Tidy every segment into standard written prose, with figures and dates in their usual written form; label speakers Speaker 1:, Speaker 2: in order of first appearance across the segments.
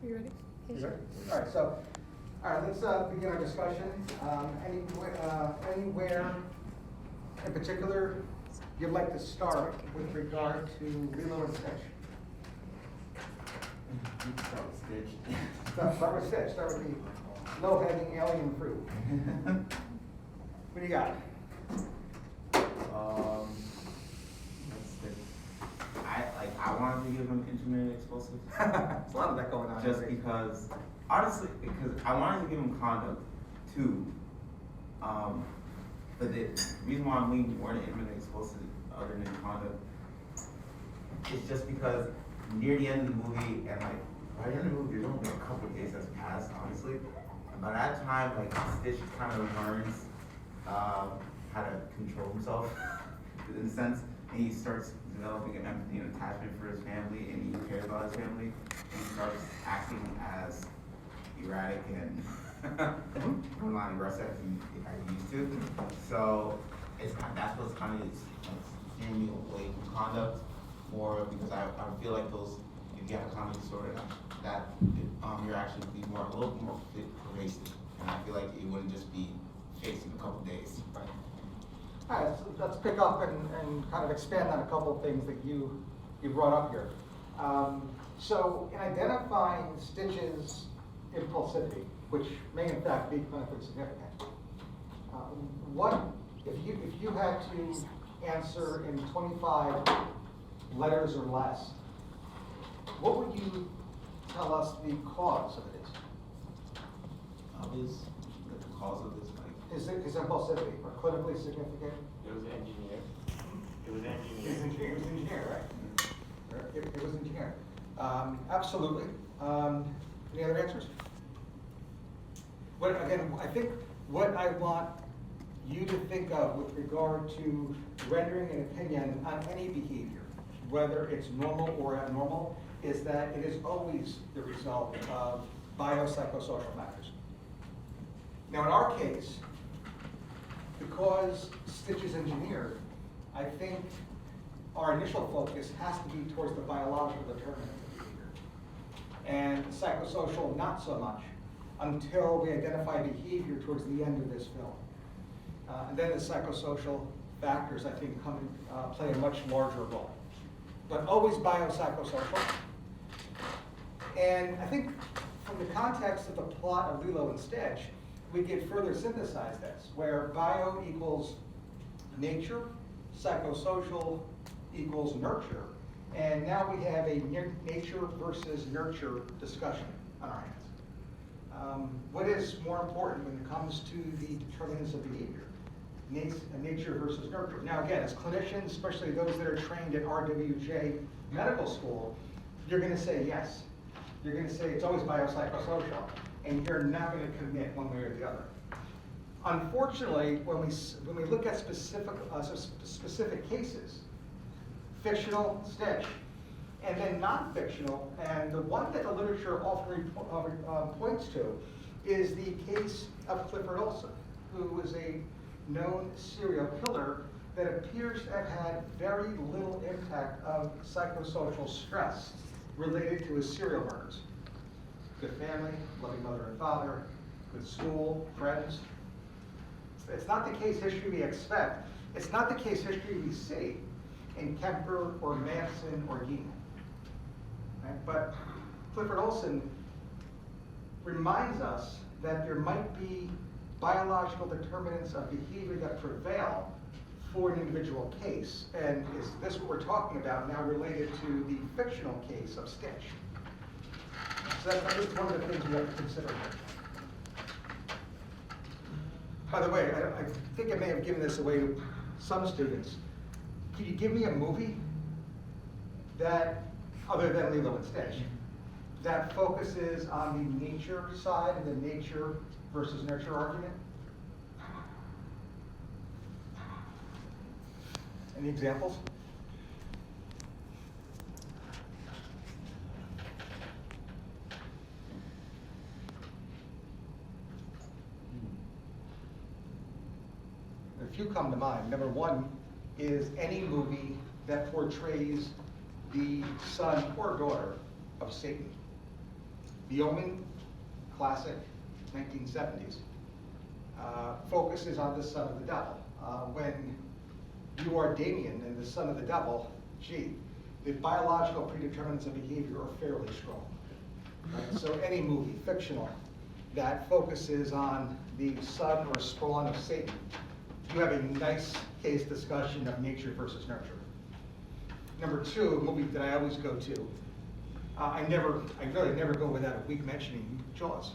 Speaker 1: You ready?
Speaker 2: You ready? All right, so, let's begin our discussion. Anywhere in particular you'd like to start with regard to Lilo and Stitch?
Speaker 3: Start with Stitch.
Speaker 2: Start with Stitch. Start with the low-hanging alien fruit. What do you got?
Speaker 3: Let's see. I wanted to give him intermittent explosives.
Speaker 2: There's a lot of that going on.
Speaker 3: Just because, honestly, because I wanted to give him conduct too. But the reason why I'm leaning more to intermittent explosives other than conduct is just because near the end of the movie and like right in the movie, there's only a couple of days that's passed, honestly. And by that time, like Stitch kind of learns how to control himself in a sense, and he starts developing an empathy and attachment for his family, and he cares about his family, and he starts acting as erratic and not aggressive as he used to. So that's what's kind of steering me away from conduct more, because I feel like those, if you have a comedy disorder, that your actions be more a little more pervasive, and I feel like it wouldn't just be fixed in a couple days.
Speaker 2: Right. All right, so let's pick up and kind of expand on a couple of things that you brought up here. So in identifying Stitch's impulsivity, which may in fact be clinically significant, what if you had to answer in 25 letters or less, what would you tell us the cause of it is?
Speaker 3: Is the cause of this, like,
Speaker 2: Is impulsivity or clinically significant?
Speaker 4: It was engineer. It was engineer.
Speaker 2: It was engineer, right? It was engineer. Absolutely. Any other answers? Again, I think what I want you to think of with regard to rendering an opinion on any behavior, whether it's normal or abnormal, is that it is always the result of biopsychosocial factors. Now, in our case, because Stitch is engineered, I think our initial focus has to be towards the biological determinant of behavior. And psychosocial, not so much, until we identify behavior towards the end of this film. And then the psychosocial factors, I think, play a much larger role. But always biopsychosocial. And I think from the context of the plot of Lilo and Stitch, we could further synthesize this, where bio equals nature, psychosocial equals nurture, and now we have a nature versus nurture discussion on our hands. What is more important when it comes to the determinants of behavior? Nature versus nurture. Now again, as clinicians, especially those that are trained at RWJ medical school, you're going to say yes. You're going to say it's always biopsychosocial, and you're not going to commit one way or the other. Unfortunately, when we look at specific cases, fictional Stitch, and then non-fictional, and the one that the literature often points to is the case of Clifford Olson, who was a known serial killer that appears to have had very little impact of psychosocial stress related to his serial murders. Good family, loving mother and father, good school, friends. It's not the case history we expect. It's not the case history we see in Kemper or Manson or Yeaton. Right? But Clifford Olson reminds us that there might be biological determinants of behavior that prevail for an individual case. And is this what we're talking about now related to the fictional case of Stitch? So that's just one of the things we have to consider here. By the way, I think I may have given this away to some students. Can you give me a movie that, other than Lilo and Stitch, that focuses on the nature side and the nature versus nurture argument? Any examples? A few come to mind. Number one is any movie that portrays the son or daughter of Satan. The Omen, classic, 1970s, focuses on the son of the devil. When you are Damien and the son of the devil, gee, the biological predeterminants of behavior are fairly strong. Right? So any movie, fictional, that focuses on the son or spawn of Satan, you have a nice case discussion of nature versus nurture. Number two, a movie that I always go to, I really never go without a week mentioning Jaws.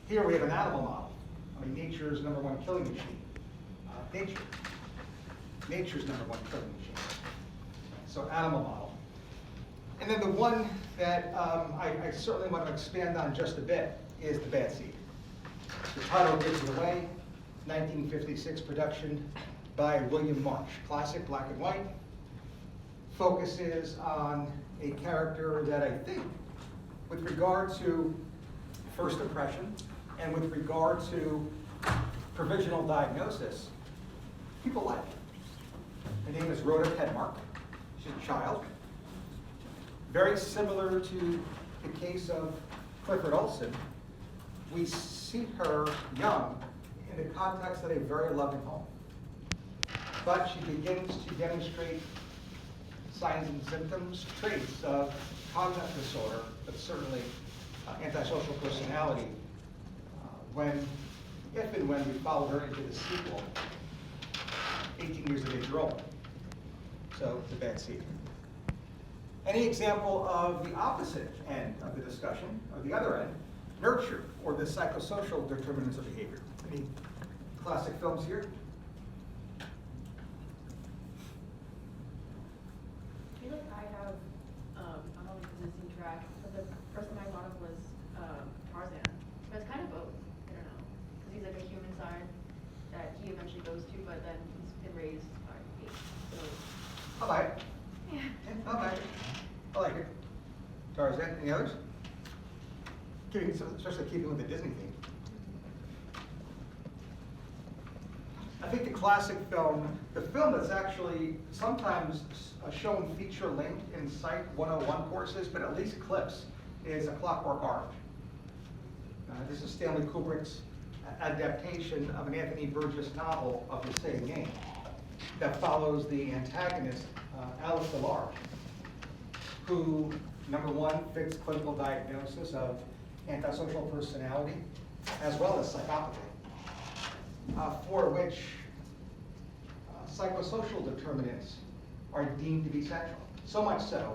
Speaker 2: Here we have an animal model. I mean, nature's number one killing machine. Nature's number one killing machine. So animal model. And then the one that I certainly want to expand on just a bit is The Bad Seed. The title gives it away, 1956 production by William Marsh. Classic, black and white. Focuses on a character that I think, with regard to first impression and with regard to provisional diagnosis, people like. Her name is Rhoda Pedmark. She's a child. Very similar to the case of Clifford Olson. We see her young in the context of a very loving home. But she begins to demonstrate signs and symptoms, traits of conduct disorder, but certainly antisocial personality, if and when we follow her into the sequel, 18 years of age or older. So, The Bad Seed. Any example of the opposite end of the discussion, or the other end, nurture, or the psychosocial determinants of behavior? Any classic films here?
Speaker 1: I feel like I have, I'm on the Disney track, but the first one I thought of was Tarzan. But it's kind of both, I don't know. Because he's like a human side that he eventually goes to, but then he's been raised by hate. So,
Speaker 2: I like it.
Speaker 1: yeah.
Speaker 2: I like it. I like it. Tarzan, any others? Especially keeping with the Disney theme. I think the classic film, the film that's actually sometimes shown feature-length in Psych 101 courses, but at least clips, is A Clockwork Orange. This is Stanley Kubrick's adaptation of an Anthony Burgess novel of the same name that follows the antagonist, Alice DeLarge, who, number one, fits clinical diagnosis of antisocial personality as well as psychopathy, for which psychosocial determinants are deemed to be central. So much so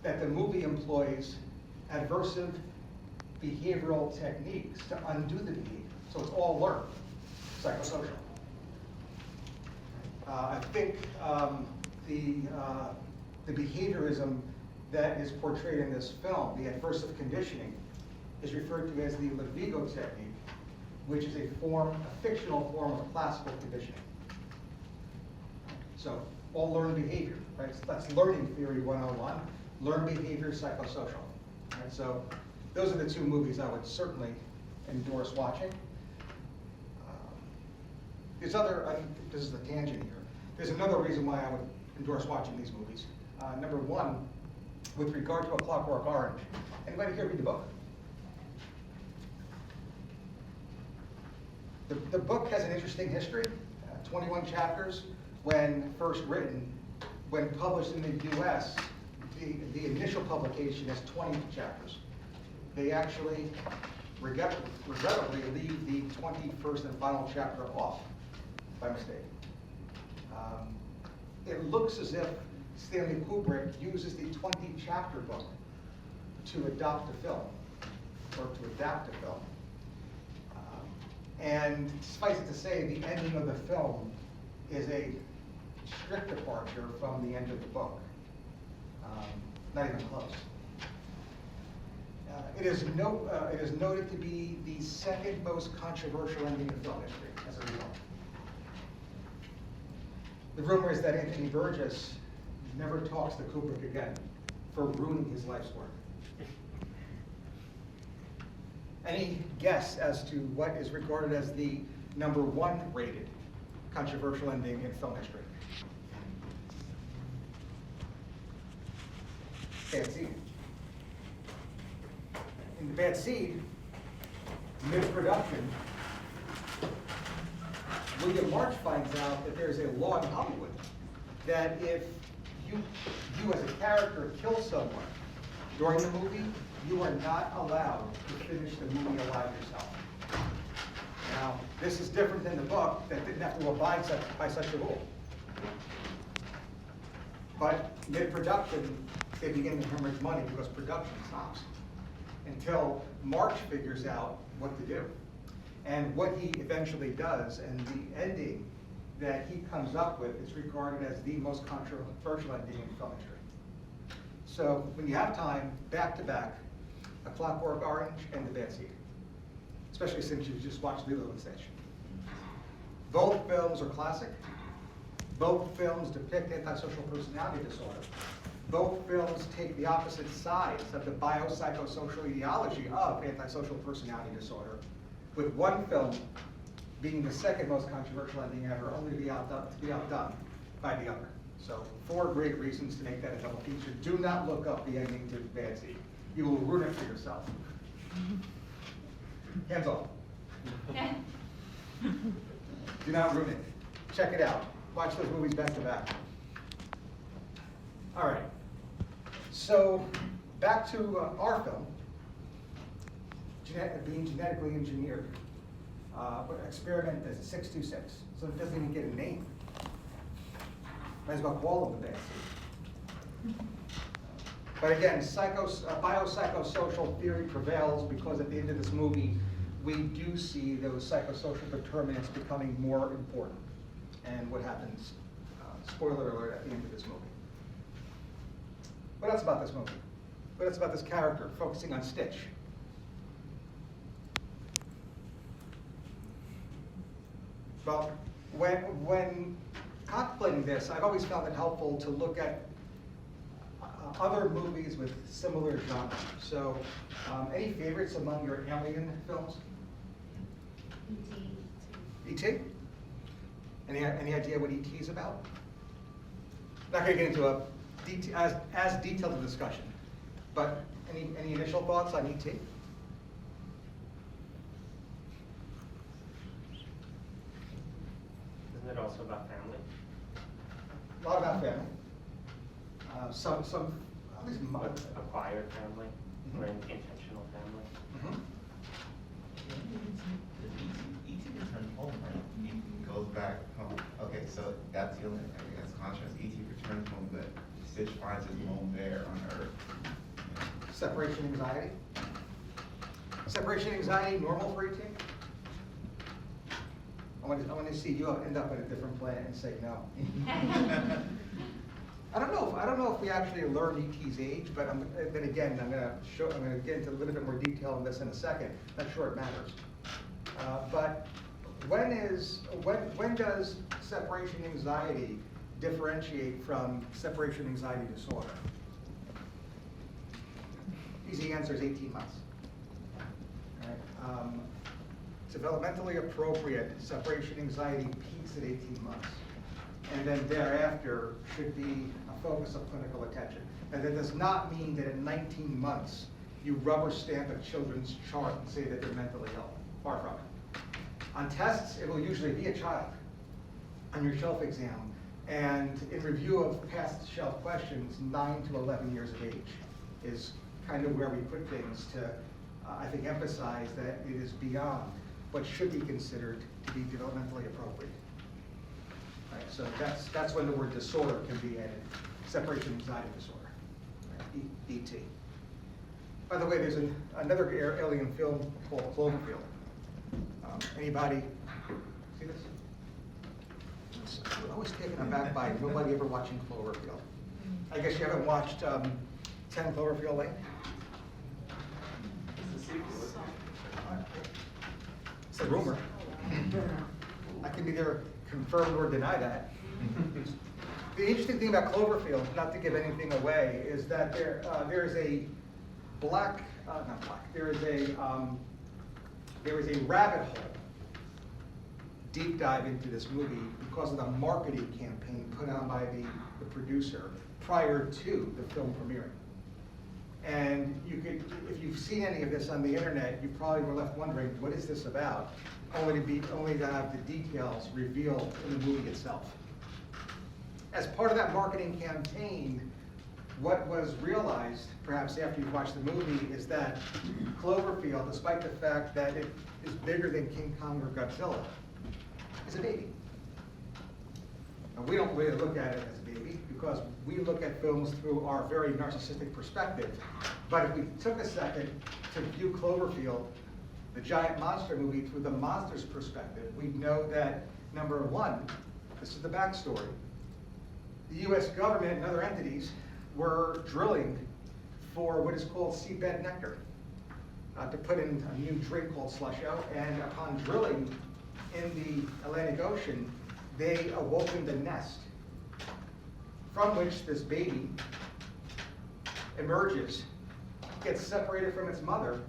Speaker 2: that the movie employs adversive behavioral techniques to undo the behavior. So it's all learned, psychosocial. I think the behaviorism that is portrayed in this film, the adversive conditioning, is referred to as the Levigo technique, which is a fictional form of classical conditioning. So all learned behavior, right? So that's learning theory 101, learned behavior, psychosocial. Right? So those are the two movies I would certainly endorse watching. This is the tangent here. There's another reason why I would endorse watching these movies. Number one, with regard to A Clockwork Orange, anybody here read the book? The book has an interesting history, 21 chapters. When first written, when published in the US, the initial publication has 20 chapters. They actually regrettably leave the 21st and final chapter off by mistake. It looks as if Stanley Kubrick uses the 20-chapter book to adopt a film, or to adapt a film. And suffice it to say, the ending of the film is a strict departure from the end of the book. Not even close. It is noted to be the second most controversial ending in film history as a result. The rumor is that Anthony Burgess never talks to Kubrick again for ruining his life's work. Any guess as to what is regarded as the #1 rated controversial ending in film history? Fancy. In The Bad Seed, mid-production, William March finds out that there's a law in Hollywood that if you as a character kill someone during the movie, you are not allowed to finish the movie alive yourself. Now, this is different than the book that didn't have to abide by such a rule. But mid-production, they begin to hemorrhage money because production stops until March figures out what to do. And what he eventually does, and the ending that he comes up with is regarded as the most controversial ending in film history. So when you have time, back to back, A Clockwork Orange and The Bad Seed, especially since you just watched Lilo and Stitch. Both films are classic. Both films depict antisocial personality disorder. Both films take the opposite sides of the biopsychosocial ideology of antisocial personality disorder, with one film being the second most controversial ending ever, only to be outdone by the other. So 4 great reasons to make that a double feature. Do not look up the ending to Bad Seed. You will ruin it for yourself. Hands off. Do not ruin it. Check it out. Watch those movies back to back. All right. So back to our film, being genetically engineered. Experiment is 626, so it doesn't even get a name. Might as well call them The Bad Seed. But again, biopsychosocial theory prevails because at the end of this movie, we do see those psychosocial determinants becoming more important. And what happens, spoiler alert, at the end of this movie. What else about this movie? What else about this character, focusing on Stitch? Well, when contemplating this, I've always found it helpful to look at other movies with similar genre. So, any favorites among your alien films? E.T. E.T.? Any idea what E.T. is about? Not going to get into as detailed a discussion, but any initial thoughts on E.T.?
Speaker 4: Isn't it also about family?
Speaker 2: A lot about family. Some, at least
Speaker 4: Acquired family, or
Speaker 2: Mhm.
Speaker 4: intentional family?
Speaker 2: Mhm.
Speaker 3: E.T. returns home, right? He goes back home. Okay, so that's the only, I guess, contrast. E.T. returns home, but Stitch finds his home there on Earth.
Speaker 2: Separation anxiety. Separation anxiety, normal for E.T.? I want to see you end up in a different planet and say no. I don't know if we actually learn E.T.'s age, but then again, I'm going to get into a little bit more detail on this in a second. Not sure it matters. But when does separation anxiety differentiate from separation anxiety disorder? Easy answer is 18 months. All right. Developmentally appropriate separation anxiety peaks at 18 months. And then thereafter should be a focus of clinical attention. And that does not mean that at 19 months, you rubber stamp a children's chart and say that they're mentally ill. Far from it. On tests, it will usually be a child on your shelf exam. And in review of past shelf questions, 9 to 11 years of age is kind of where we put things to, I think, emphasize that it is beyond what should be considered to be developmentally appropriate. Right, so that's when the word disorder can be added, separation anxiety disorder, right, ET. By the way, there's another alien film called Cloverfield. Anybody see this? We're always taken aback by nobody ever watching Cloverfield. I guess you haven't watched 10 Cloverfield Lane? It's a rumor. I can neither confirm or deny that. The interesting thing about Cloverfield, not to give anything away, is that there is a rabbit hole deep dive into this movie because of the marketing campaign put on by the producer prior to the film premiering. And you could, if you've seen any of this on the internet, you probably were left wondering, what is this about? Only to have the details revealed in the movie itself. As part of that marketing campaign, what was realized, perhaps after you watched the movie, is that Cloverfield, despite the fact that it is bigger than King Kong or Godzilla, is a baby. And we don't really look at it as a baby because we look at films through our very narcissistic perspective. But if we took a second to view Cloverfield, the giant monster movie, through the monster's perspective, we'd know that, number one, this is the backstory. The US government and other entities were drilling for what is called seabed nectar to put in a new drink called slusho. And upon drilling in the Atlantic Ocean, they awoken the nest from which this baby emerges, gets separated from its mother,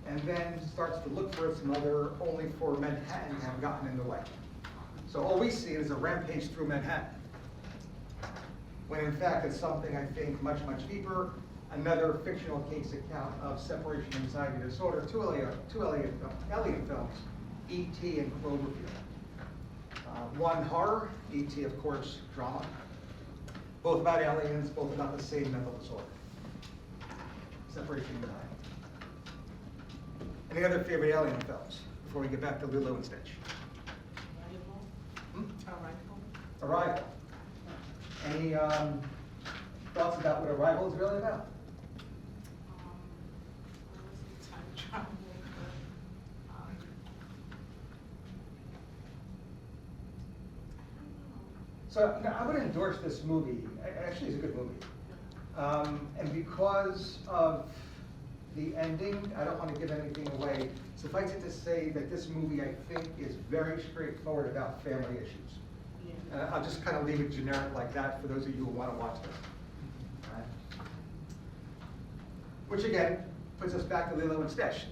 Speaker 2: and then starts to look for its mother, only for Manhattan to have gotten in the way. So all we see is a rampage through Manhattan, when in fact it's something, I think, much, much deeper, another fictional case account of separation anxiety disorder, two alien films, E.T. and Cloverfield. One horror, E.T. of course, drama. Both about aliens, both about the same mental disorder. Separation anxiety. Any other favorite alien films before we get back to Lilo and Stitch? Arrival. Any thoughts about what Arrival is really about? So now, I would endorse this movie. Actually, it's a good movie. And because of the ending, I don't want to give anything away. Suffice it to say that this movie, I think, is very straightforward about family issues. And I'll just kind of leave it generic like that for those of you who want to watch this. All right. Which again, puts us back to Lilo and Stitch.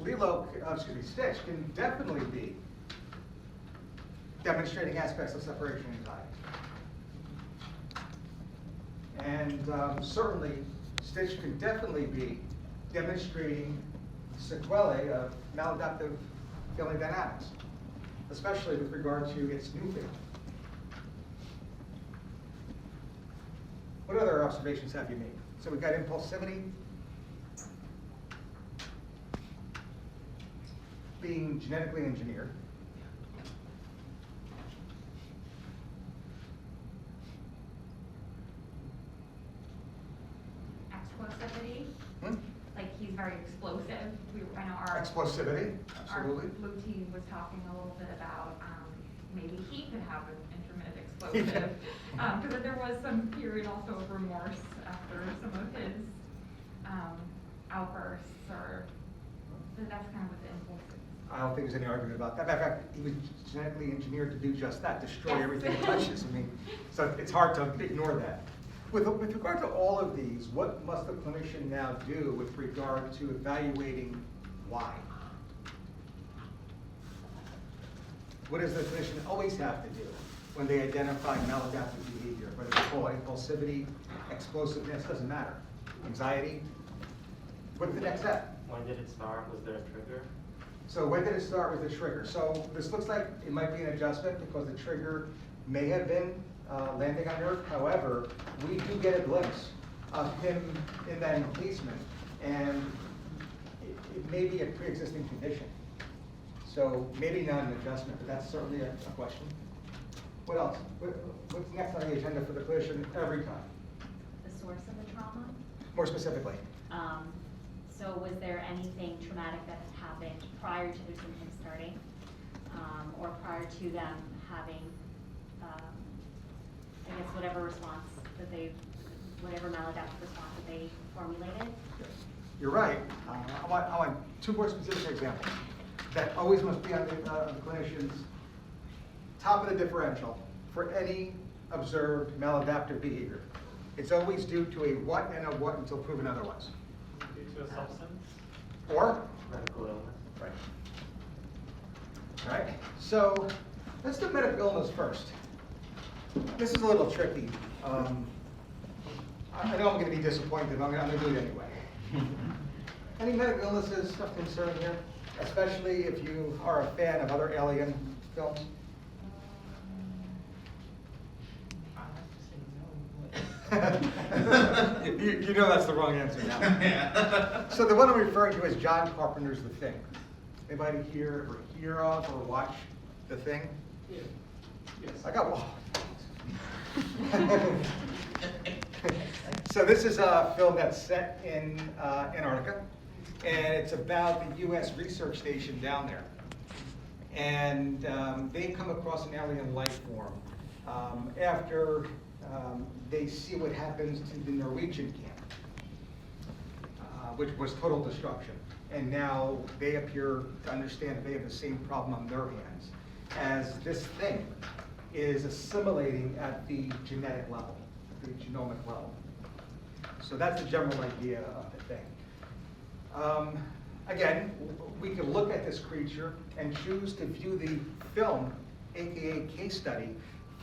Speaker 2: Stitch can definitely be demonstrating aspects of separation anxiety. And certainly, Stitch can definitely be demonstrating sequelae of maladaptive family dynamics, especially with regard to its new family. What other observations have you made? So we've got impulsivity, being genetically engineered.
Speaker 5: Explosivity, like he's very explosive. I know our
Speaker 2: Explosivity, absolutely.
Speaker 5: Our blue team was talking a little bit about maybe he could have an intermittent explosive. Because there was some period also of remorse after some of his outbursts, or that's kind of what the impulse is.
Speaker 2: I don't think there's any argument about that. Matter of fact, he was genetically engineered to do just that, destroy
Speaker 5: Yes.
Speaker 2: everything he touches. I mean, so it's hard to ignore that. With regard to all of these, what must the clinician now do with regard to evaluating why? What does the clinician always have to do when they identify maladaptive behavior, whether they call it impulsivity, explosiveness, doesn't matter, anxiety? What's the next step?
Speaker 4: When did it start? Was there a trigger?
Speaker 2: So when did it start with the trigger? So this looks like it might be an adjustment because the trigger may have been landing on Earth. However, we do get a glimpse of him in that encasement, and it may be a pre-existing condition. So maybe not an adjustment, but that's certainly a question. What else? What's next on the agenda for the clinician every time?
Speaker 6: The source of the trauma.
Speaker 2: More specifically.
Speaker 6: So was there anything traumatic that had happened prior to their symptoms starting, or prior to them having, I guess, whatever response that whatever maladaptive response that they formulated?
Speaker 2: You're right. I want two more specific examples that always must be on the clinician's top of the differential for any observed maladaptive behavior. It's always due to a what and a what until proven otherwise.
Speaker 4: Due to a substance?
Speaker 2: Or?
Speaker 4: Medical illness?
Speaker 2: Right. All right. So let's do medical illness first. This is a little tricky. I know I'm going to be disappointed, but I'm going to do it anyway. Any medical illnesses of concern here, especially if you are a fan of other alien films? You know that's the wrong answer now.
Speaker 3: Yeah.
Speaker 2: So the one I'm referring to is John Carpenter's The Thing. Anybody here ever hear of or watch The Thing?
Speaker 4: Yeah. Yes.
Speaker 2: I got one. So this is a film that's set in Antarctica, and it's about the U.S. research station down there. And they come across an alien life form after they see what happens to the Norwegian camp, which was total destruction. And now they appear to understand that they have the same problem on their hands, as this thing is assimilating at the genetic level, the genomic level. So that's the general idea of the thing. Again, we can look at this creature and choose to view the film, AKA case study,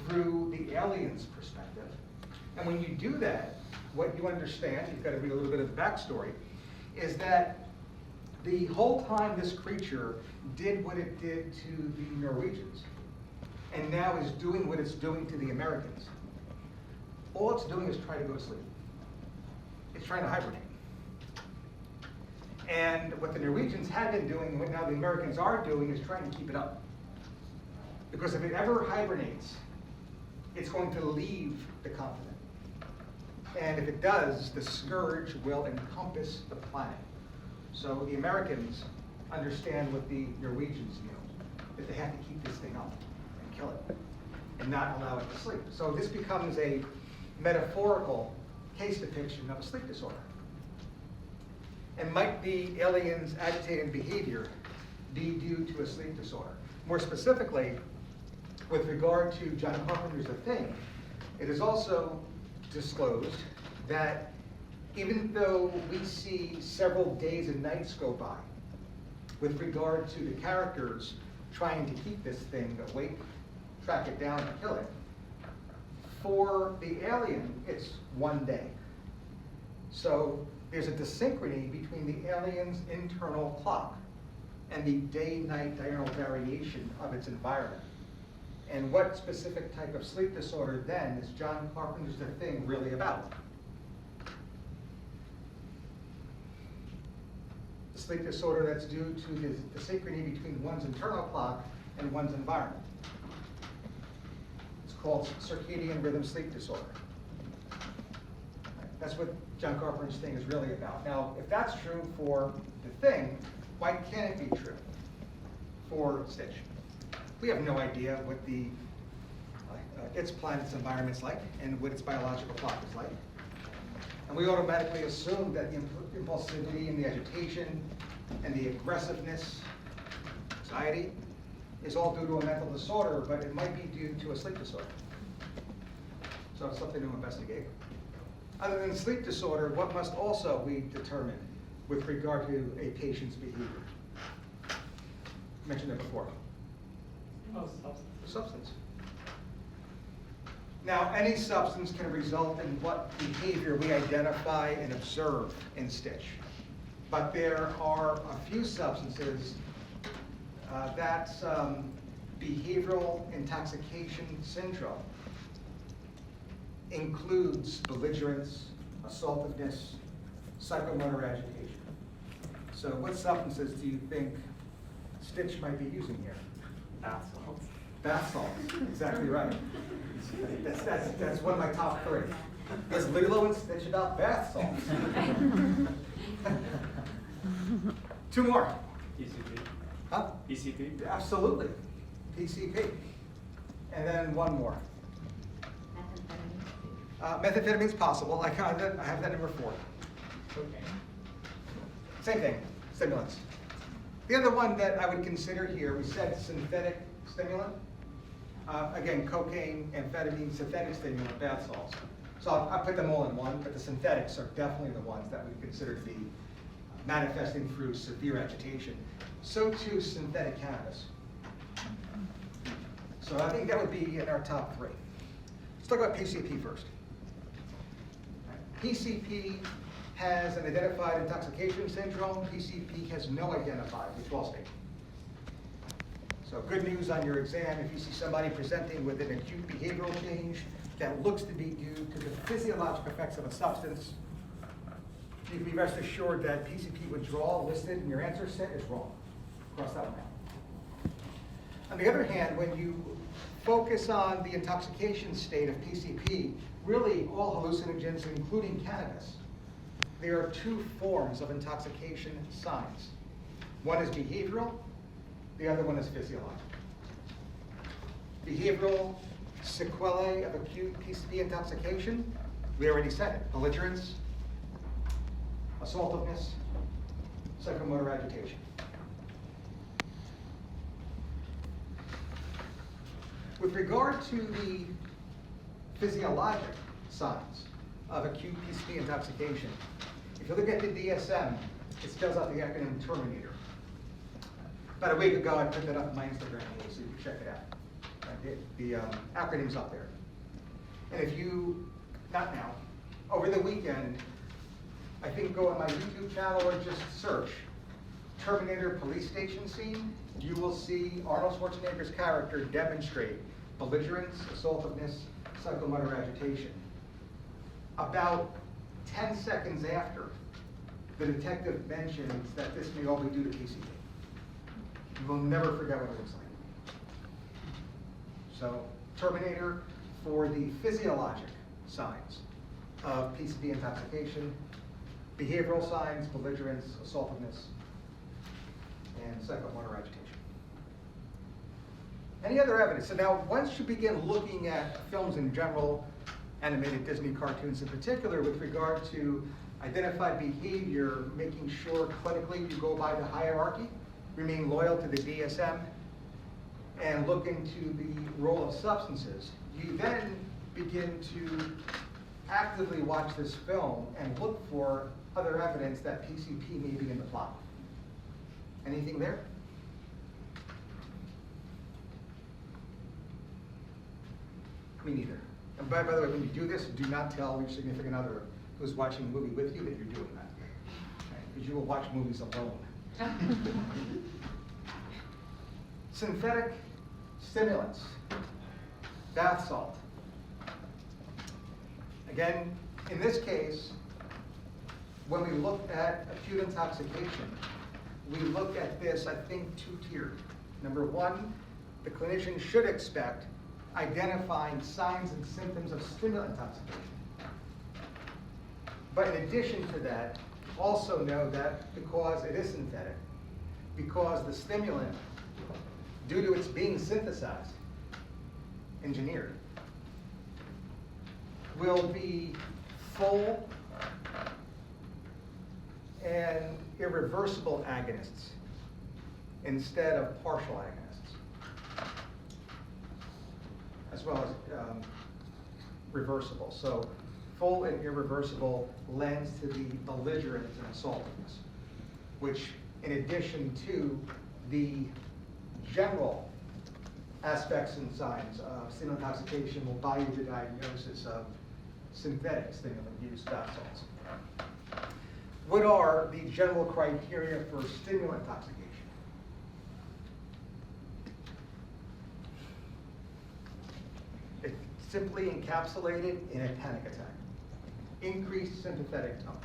Speaker 2: through the alien's perspective. And when you do that, what you understand, you've got to read a little bit of the backstory, is that the whole time this creature did what it did to the Norwegians, and now is doing what it's doing to the Americans. All it's doing is try to go to sleep. It's trying to hibernate. And what the Norwegians had been doing, and what now the Americans are doing, is trying to keep it up. Because if it ever hibernates, it's going to leave the continent. And if it does, the scourge will encompass the planet. So the Americans understand what the Norwegians knew, that they have to keep this thing up and kill it, and not allow it to sleep. So this becomes a metaphorical case depiction of a sleep disorder. And might the aliens' agitated behavior be due to a sleep disorder? More specifically, with regard to John Carpenter's The Thing, it is also disclosed that even though we see several days and nights go by with regard to the characters trying to keep this thing awake, track it down and kill it, for the alien, it's one day. So there's a dysynchrony between the alien's internal clock and the day-night diurnal variation of its environment. And what specific type of sleep disorder then is John Carpenter's The Thing really about? The sleep disorder that's due to the synchrony between one's internal clock and one's environment. It's called circadian rhythm sleep disorder. That's what John Carpenter's Thing is really about. Now, if that's true for The Thing, why can't it be true for Stitch? We have no idea what its planet's environment's like and what its biological clock is like. And we automatically assume that the impulsivity and the agitation and the aggressiveness, anxiety, is all due to a mental disorder, but it might be due to a sleep disorder. So it's something to investigate. Other than sleep disorder, what must also be determined with regard to a patient's behavior? I mentioned it before.
Speaker 4: Oh, substance.
Speaker 2: Substance. Now, any substance can result in what behavior we identify and observe in Stitch. But there are a few substances that's behavioral intoxication syndrome. Includes belligerence, assaultiveness, psychomotor agitation. So what substances do you think Stitch might be using here?
Speaker 4: Bath salts.
Speaker 2: Bath salts, exactly right. That's one of my top three. Is Lilo and Stitch about bath salts? Two more.
Speaker 4: PCP.
Speaker 2: Huh?
Speaker 4: PCP.
Speaker 2: Absolutely. PCP. And then one more. Methamphetamine is possible. I have that number 4.
Speaker 4: Okay.
Speaker 2: Same thing, stimulants. The other one that I would consider here, we said synthetic stimulant. Again, cocaine, amphetamine, synthetic stimulant, bath salts. So I put them all in one, but the synthetics are definitely the ones that we consider to be manifesting through severe agitation. So too synthetic cannabis. So I think that would be in our top 3. Let's talk about PCP first. PCP has an identified intoxication syndrome. PCP has no identified withdrawal state. So good news on your exam, if you see somebody presenting with an acute behavioral change that looks to be due to the physiologic effects of a substance, you can be rest assured that PCP withdrawal listed in your answer set is wrong. Cross that one out. On the other hand, when you focus on the intoxication state of PCP, really all hallucinogens, including cannabis, there are two forms of intoxication signs. One is behavioral, the other one is physiologic. Behavioral sequelae of acute PCP intoxication, we already said it: belligerence, assaultiveness, psychomotor agitation. With regard to the physiologic signs of acute PCP intoxication, if you look at the DSM, it spells out the acronym Terminator. About a week ago, I put that up on my Instagram page so you can check it out. The acronym's up there. And if you, not now, over the weekend, I think go on my YouTube channel or just search Terminator police station scene, you will see Arnold Schwarzenegger's character demonstrate belligerence, assaultiveness, psychomotor agitation. About 10 seconds after, the detective mentions that this may all be due to PCP. You will never forget what it looks like. So, Terminator for the physiologic signs of PCP intoxication, behavioral signs, belligerence, assaultiveness, and psychomotor agitation. Any other evidence? So now, once you begin looking at films in general, animated Disney cartoons in particular, with regard to identified behavior, making sure clinically you go by the hierarchy, remain loyal to the DSM, and look into the role of substances, you then begin to actively watch this film and look for other evidence that PCP may be in the plot. Anything there? Me neither. And by the way, when you do this, do not tell your significant other who's watching the movie with you that you're doing that. Because you will watch movies alone. Synthetic stimulants, bath salt. Again, in this case, when we look at acute intoxication, we look at this, I think, two-tiered. Number one, the clinician should expect identifying signs and symptoms of stimulant intoxication. But in addition to that, also know that because it is synthetic, because the stimulant, due to its being synthesized, engineered, will be full and irreversible agonists instead of partial agonists, as well as reversible. So full and irreversible lends to the belligerence and assaultiveness, which in addition to the general aspects and signs of stimulant intoxication will buy you the diagnosis of synthetic stimulant use bath salts. What are the general criteria for stimulant intoxication? It's simply encapsulated in a panic attack. Increased sympathetic tone.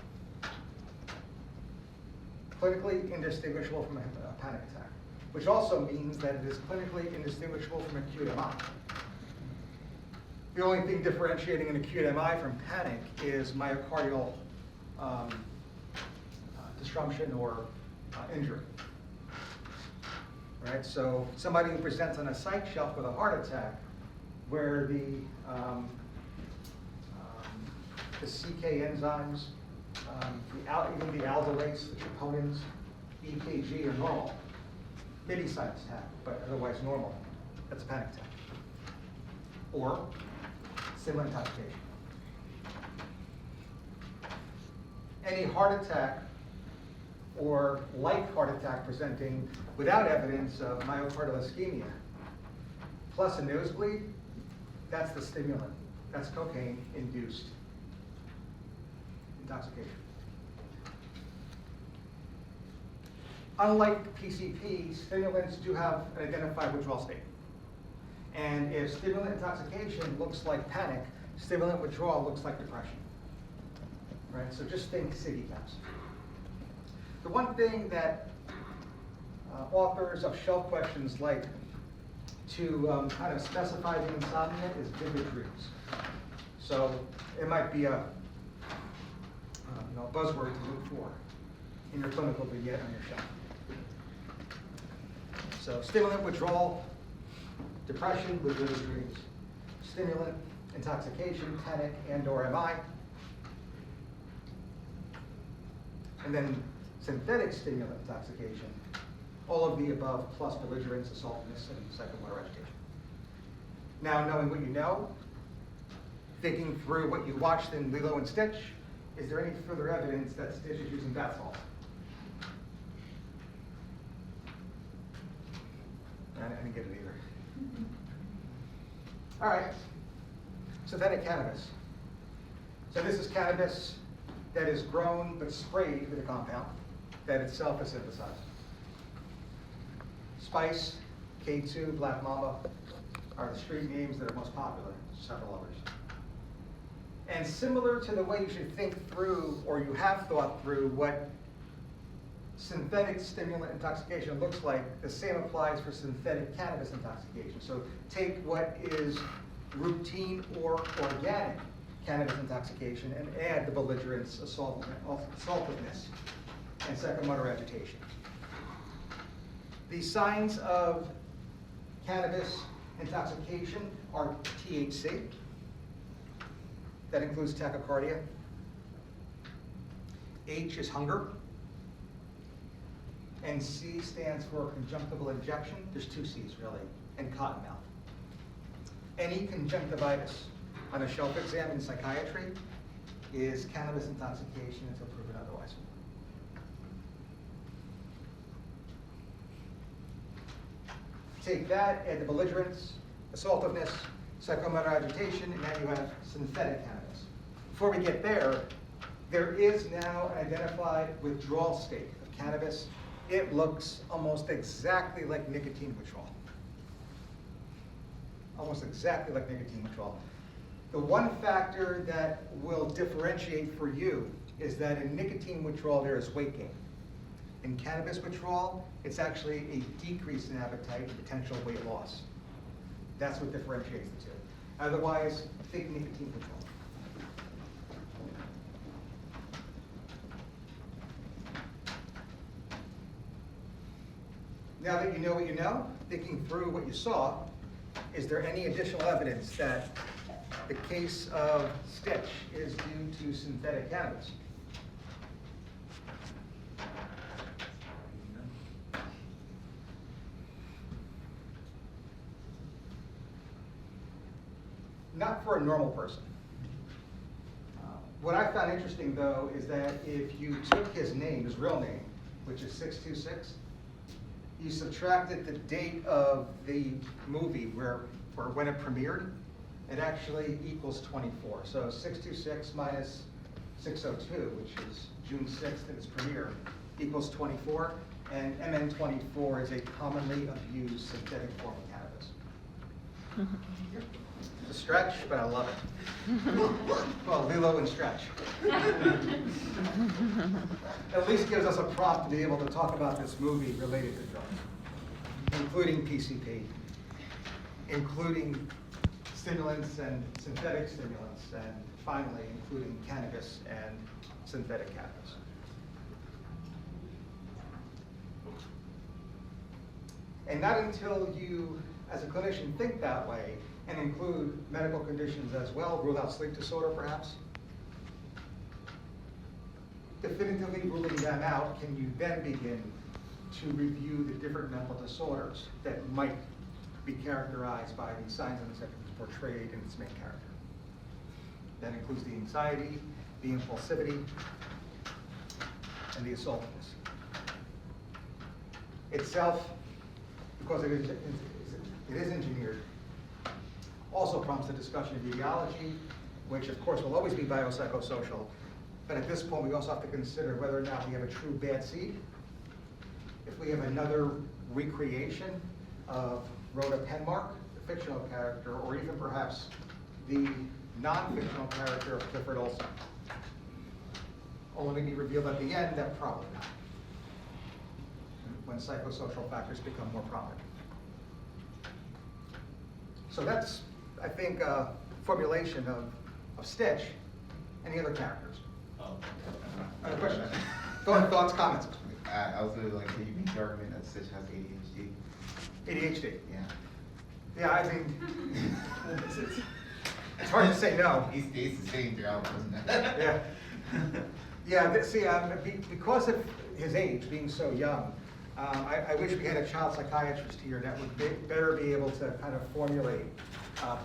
Speaker 2: Clinically indistinguishable from a panic attack, which also means that it is clinically indistinguishable from acute MI. The only thing differentiating an acute MI from panic is myocardial disruption or injury. Right? So somebody who presents on a psych shelf with a heart attack, where the CK enzymes, even the aldolase, the troponins, EKG are normal. Maybe sinus attack, but otherwise normal. That's a panic attack. Or stimulant intoxication. Any heart attack or like heart attack presenting without evidence of myocardial ischemia, plus a nosebleed, that's the stimulant. That's cocaine-induced intoxication. unlike PCP, stimulants do have an identified withdrawal state. And if stimulant intoxication looks like panic, stimulant withdrawal looks like depression. Right? So just think SIGI caps. The one thing that authors of shelf questions like to kind of specify the insomnia is vivid dreams. So it might be a buzzword to look for in your clinical vignette on your shelf. So stimulant withdrawal, depression with vivid dreams. Stimulant intoxication, panic, and/or MI. And then synthetic stimulant intoxication, all of the above plus belligerence, assaultness, and psychomotor agitation. Now, knowing what you know, thinking through what you watched in Lilo and Stitch, is there any further evidence that Stitch is using bath salts? I didn't get it either. All right, synthetic cannabis. So this is cannabis that is grown but sprayed with a compound that itself is synthesized. Spice, K2, Black Mamba are the street names that are most popular, several others. And similar to the way you should think through, or you have thought through, what synthetic stimulant intoxication looks like, the same applies for synthetic cannabis intoxication. So take what is routine or organic cannabis intoxication and add the belligerence, assaultiveness, and psychomotor agitation. The signs of cannabis intoxication are THC. That includes tachycardia. H is hunger. And C stands for conjunctival injection. There's two C's really, and cotton mouth. Any conjunctivitis on a shelf exam in psychiatry is cannabis intoxication until proven otherwise. Take that, add the belligerence, assaultiveness, psychomotor agitation, and now you have synthetic cannabis. Before we get there is now an identified withdrawal state of cannabis. It looks almost exactly like nicotine withdrawal. Almost exactly like nicotine withdrawal. The one factor that will differentiate for you is that in nicotine withdrawal there is weight gain. In cannabis withdrawal, it's actually a decrease in appetite and potential weight loss. That's what differentiates the two. Otherwise, think nicotine withdrawal. Now that you know what you know, thinking through what you saw, is there any additional evidence that the case of Stitch is due to synthetic cannabis? Not for a normal person. What I found interesting, though, is that if you took his name, his real name, which is 626, you subtracted the date of the movie or when it premiered, it actually equals 24. So 626 minus 602, which is June 6th in its premiere, equals 24. And MN24 is a commonly abused synthetic form of cannabis. It's a stretch, but I love it. Well, Lilo and Stretch. At least gives us a prompt to be able to talk about this movie related to drugs, including PCP, including stimulants and synthetic stimulants, and finally, including cannabis and synthetic cannabis. And not until you, as a clinician, think that way and include medical conditions as well, rule out sleep disorder perhaps, definitively ruling them out, can you then begin to review the different mental disorders that might be characterized by the signs and symptoms portrayed in its main character. That includes the anxiety, the impulsivity, and the assaultiveness. Itself, because it is engineered, also prompts the discussion of etiology, which of course will always be biopsychosocial, but at this point we also have to consider whether or not we have a true bad seed if we have another recreation of Rhoda Penmark, the fictional character, or even perhaps the non-fictional character of Clifford Olson. Only to be revealed at the end that probably not, when psychosocial factors become more prominent. So that's, I think, a formulation of Stitch. Any other characters? Other questions? Thoughts, comments?
Speaker 3: I was really like, can you make the argument that Stitch has ADHD?
Speaker 2: ADHD.
Speaker 3: Yeah.
Speaker 2: Yeah, I mean, it's hard to say no.
Speaker 3: He stays the same throughout, doesn't it?
Speaker 2: Yeah. Yeah, see, because of his age being so young, I wish we had a child psychiatrist here that would better be able to kind of formulate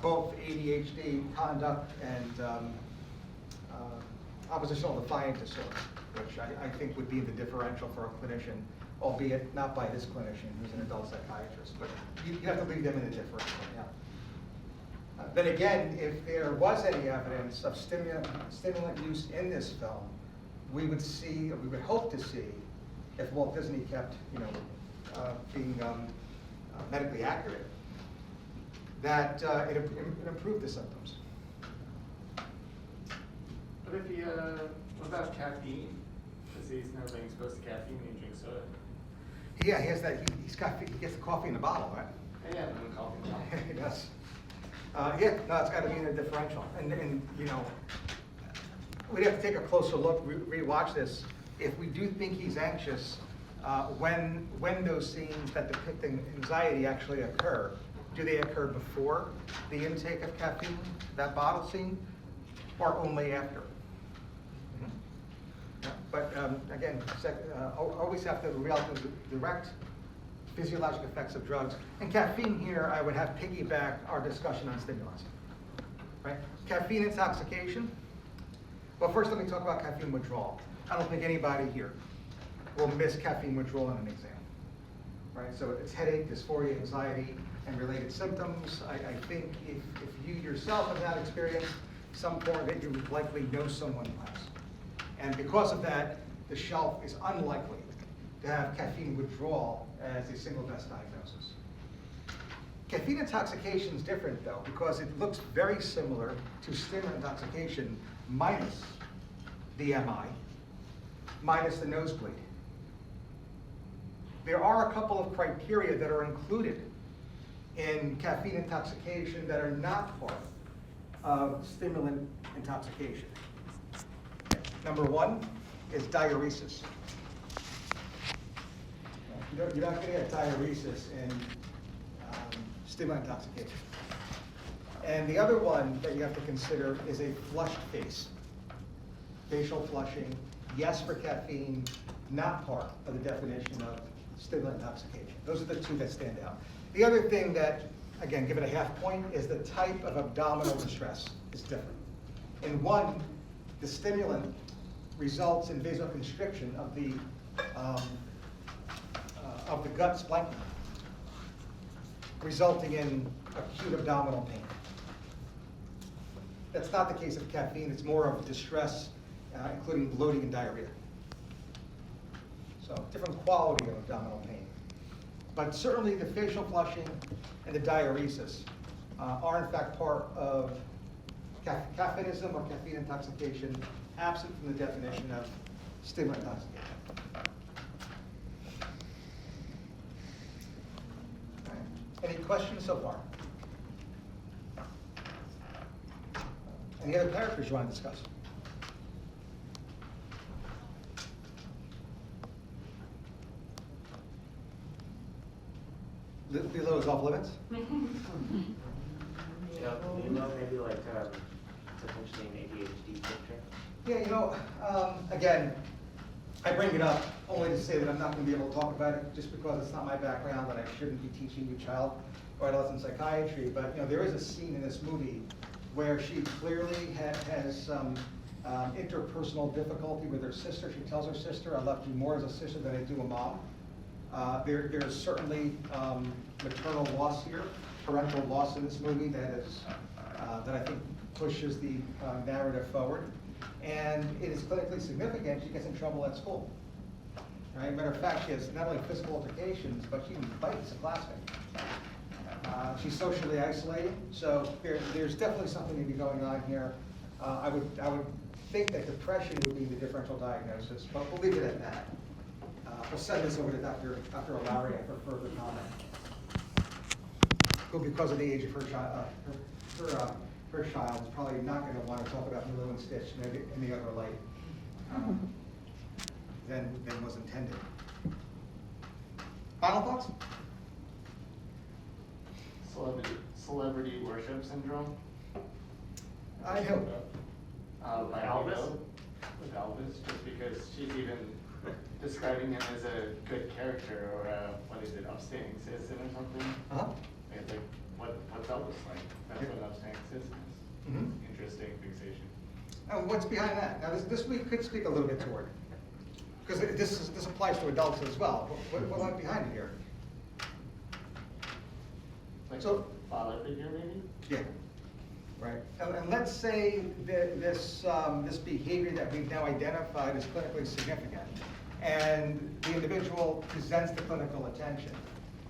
Speaker 2: both ADHD conduct and oppositional defiant disorder, which I think would be the differential for a clinician, albeit not by this clinician who's an adult psychiatrist, but you have to leave them in a differential, yeah. Then again, if there was any evidence of stimulant use in this film, we would hope to see, if Walt Disney kept, being medically accurate, that it improved the symptoms.
Speaker 4: What if he, what about caffeine? Because he's never been exposed to caffeine when he drinks soda.
Speaker 2: Yeah, he has that. He gets the coffee in the bottle, right?
Speaker 4: Yeah, I'm coffee now.
Speaker 2: He does. Yeah, no, it's got to be in a differential, and we'd have to take a closer look, rewatch this. If we do think he's anxious, when those scenes that depict anxiety actually occur, do they occur before the intake of caffeine, that bottle scene, or only after? Yeah, but again, always have to realize the direct physiologic effects of drugs. And caffeine here, I would have piggyback our discussion on stimulants. Right? Caffeine intoxication. Well, first let me talk about caffeine withdrawal. I don't think anybody here will miss caffeine withdrawal in an exam. Right? So it's headache, dysphoria, anxiety, and related symptoms. I think if you yourself have not experienced some form of it, you likely know someone who has. And because of that, the shelf is unlikely to have caffeine withdrawal as a single best diagnosis. Caffeine intoxication is different though, because it looks very similar to stimulant intoxication minus the MI, minus the nosebleed. There are a couple of criteria that are included in caffeine intoxication that are not part of stimulant intoxication. Number one is diuresis. You're not going to get diuresis in stimulant intoxication. And the other one that you have to consider is a flushed face. Facial flushing, yes for caffeine, not part of the definition of stimulant intoxication. Those are the two that stand out. The other thing that, again, give it a half point, is the type of abdominal distress is different. In one, the stimulant results in vasoconstriction of the gut splanchnium, resulting in acute abdominal pain. That's not the case of caffeine. It's more of distress, including bloating and diarrhea. So different quality of abdominal pain. But certainly the facial flushing and the diuresis are in fact part of caffeinism or caffeine intoxication, absent from the definition of stimulant intoxication. Any questions so far? Any other characters you want to discuss? Lilo is off limits?
Speaker 7: Yeah, Lilo maybe like potentially an ADHD picture.
Speaker 2: Yeah, again, I bring it up only to say that I'm not going to be able to talk about it just because it's not my background and I shouldn't be teaching you child or adolescent psychiatry. But there is a scene in this movie where she clearly has some interpersonal difficulty with her sister. She tells her sister, "I love you more as a sister than I do a mom." There's certainly maternal loss here, parental loss in this movie that I think pushes the narrative forward. And it is clinically significant. She gets in trouble at school. right? Matter of fact, she has not only physical altercations, but she even bites a classmate. She's socially isolated, so there's definitely something maybe going on here. I would think that depression would be the differential diagnosis, but we'll leave it at that. We'll send this over to Dr. O'Lowery for further comment. Who, because of the age of her child, her child is probably not going to want to talk about Lilo and Stitch in any other light than was intended. Final thoughts?
Speaker 4: Celebrity worship syndrome.
Speaker 2: I hope.
Speaker 4: By Elvis. With Elvis, just because she's even describing him as a good character, or what is it, upstanding citizen or something?
Speaker 2: Uh-huh.
Speaker 4: It's like, what's Elvis like? That's what an upstanding citizen is.
Speaker 2: Mhm.
Speaker 4: Interesting fixation.
Speaker 2: And what's behind that? Now, this we could speak a little bit toward, because this applies to adults as well. What went behind it here?
Speaker 4: Like
Speaker 2: So-
Speaker 4: a father figure, maybe?
Speaker 2: Yeah. Right. And let's say that this behavior that we've now identified is clinically significant, and the individual presents the clinical attention.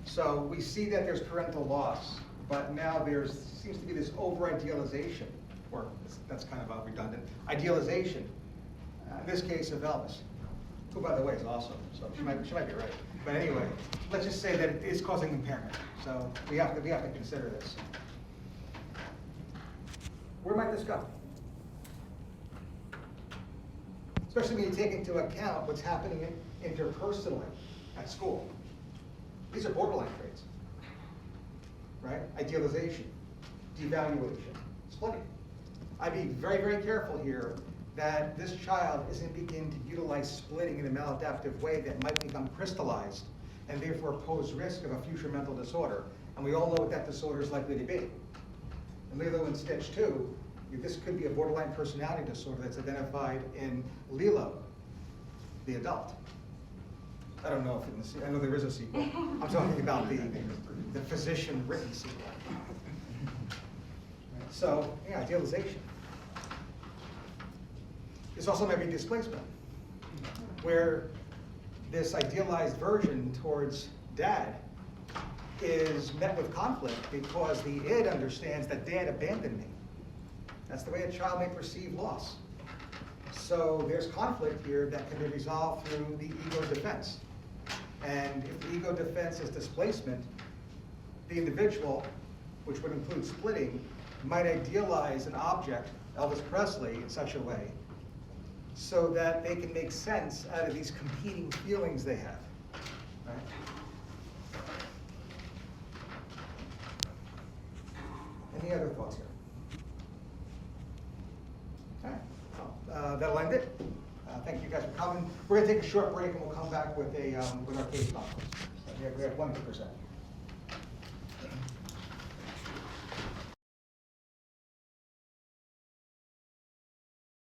Speaker 2: So we see that there's parental loss, but now there seems to be this over-idealization, or that's kind of redundant, idealization, in this case of Elvis, who, by the way, is awesome, so she might be right. But anyway, let's just say that it is causing impairment, so we have to consider this. Where might this go? Especially when you take into account what's happening interpersonally at school. These are borderline traits, right? Idealization, devaluation, splitting. I'd be very, very careful here that this child isn't beginning to utilize splitting in a maladaptive way that might become crystallized and therefore pose risk of a future mental disorder. And we all know what that disorder is likely to be. In Lilo and Stitch 2, this could be a borderline personality disorder that's identified in Lilo, the adult. I don't know if I know there is a sequel. I'm talking about the physician-written sequel. So, yeah, idealization. This also might be displacement, where this idealized version towards dad is met with conflict because the id understands that dad abandoned me. That's the way a child may perceive loss. So there's conflict here that can be resolved through the ego defense. And if the ego defense is displacement, the individual, which would include splitting, might idealize an object, Elvis Presley, in such a way, so that they can make sense out of these competing feelings they have. Right? Any other thoughts here? Okay, well, that'll end it. Thank you guys for coming. We're going to take a short break and we'll come back with with our case conference. We have 1%.